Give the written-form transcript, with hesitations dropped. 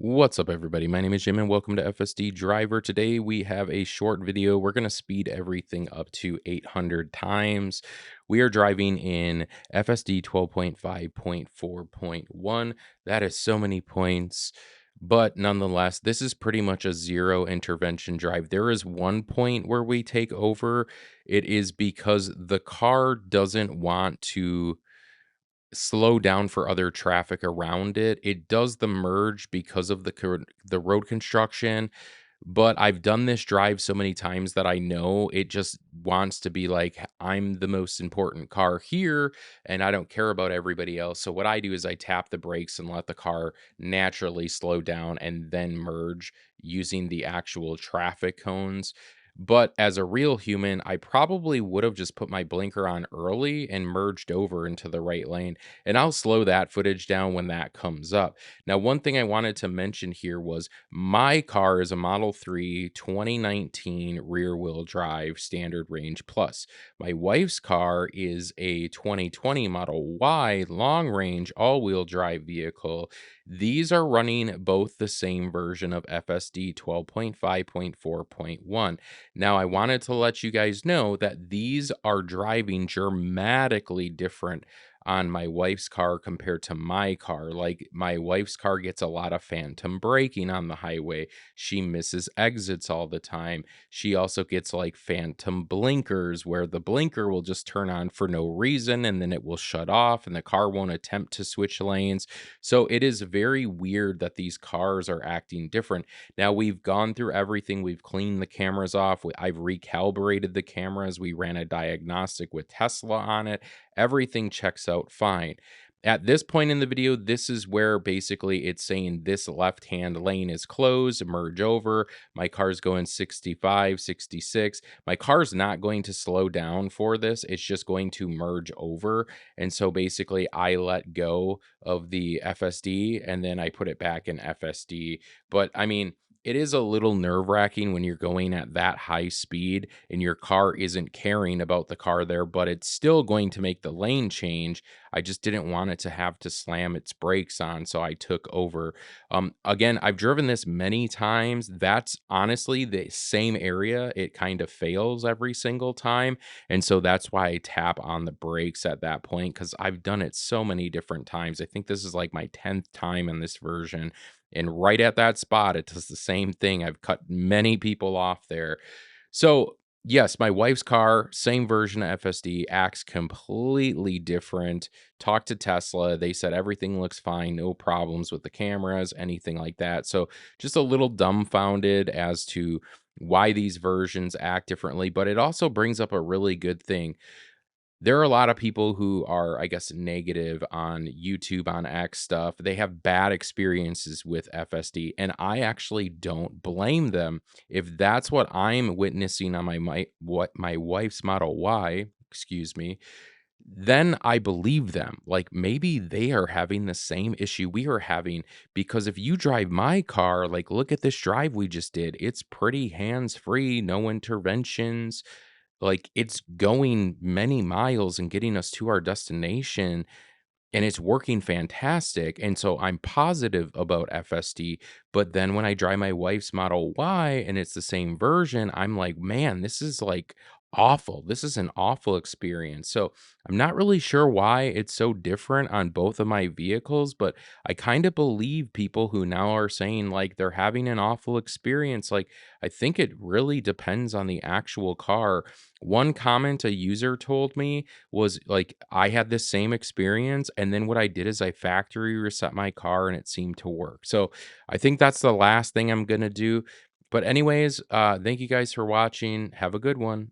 What's up, everybody? My name is Jim, and welcome to FSD Driver. Today, we have a short video. We're going to speed everything up to 800 times. We are driving in FSD 12.5.4.1. That is so many points. But nonetheless, this is pretty much a zero intervention drive. There is one point where we take over. It is because the car doesn't want to slow down for other traffic around it. It does the merge because of the road construction, but I've done this drive so many times that I know it just wants to be like, I'm the most important car here, and I don't care about everybody else." So what I do is I tap the brakes and let the car naturally slow down and then merge using the actual traffic cones. But as a real human, I probably would have just put my blinker on early and merged over into the right lane, and I'll slow that footage down when that comes up. Now, one thing I wanted to mention here was my car is a Model 3 2019 rear wheel drive standard range plus. My wife's car is a 2020 Model Y long range all wheel drive vehicle. These are running both the same version of FSD 12.5.4.1. Now, I wanted to let you guys know that these are driving dramatically different on my wife's car compared to my car. Like, my wife's car gets a lot of phantom braking on the highway. She misses exits all the time. She also gets like phantom blinkers where the blinker will just turn on for no reason and then it will shut off and the car won't attempt to switch lanes. So it is very weird that these cars are acting different. Now, we've gone through everything. We've cleaned the cameras off. I've recalibrated the cameras. We ran a diagnostic with Tesla on it. Everything checks out fine. At this point in the video, this is where basically it's saying this left-hand lane is closed, merge over. My car's going 65, 66. My car's not going to slow down for this. It's just going to merge over. And so basically I let go of the FSD and then I put it back in FSD. But I mean, it is a little nerve-wracking when you're going at that high speed and your car isn't caring about the car there, but it's still going to make the lane change. I just didn't want it to have to slam its brakes on, so I took over. Again, I've driven this many times. That's honestly the same area. It kind of fails every single time, and so that's why I tap on the brakes at that point because I've done it so many different times. I think this is like my 10th time in this version, and right at that spot, it does the same thing. I've cut many people off there. So, yes, my wife's car, same version of FSD, acts completely different. Talked to Tesla. They said everything looks fine, no problems with the cameras, anything like that. So, just a little dumbfounded as to why these versions act differently, but it also brings up a really good thing. There are a lot of people who are, I guess, negative on YouTube, on X stuff. They have bad experiences with FSD, and I actually don't blame them. If that's what I'm witnessing on my wife's Model Y, excuse me, then I believe them. Like maybe they are having the same issue we are having because if you drive my car, like look at this drive we just did. It's pretty hands-free, no interventions, like, it's going many miles and getting us to our destination, and it's working fantastic, and so I'm positive about FSD, but then when I drive my wife's Model Y and it's the same version, I'm like, "Man, this is, like, awful. This is an awful experience." So, I'm not really sure why it's so different on both of my vehicles, but I kinda believe people who now are saying, like, they're having an awful experience, like, I think it really depends on the actual car. One comment a user told me was like, I had this same experience, and then what I did is I factory reset my car and it seemed to work. So I think that's the last thing I'm gonna do. But anyways, thank you guys for watching. Have a good one.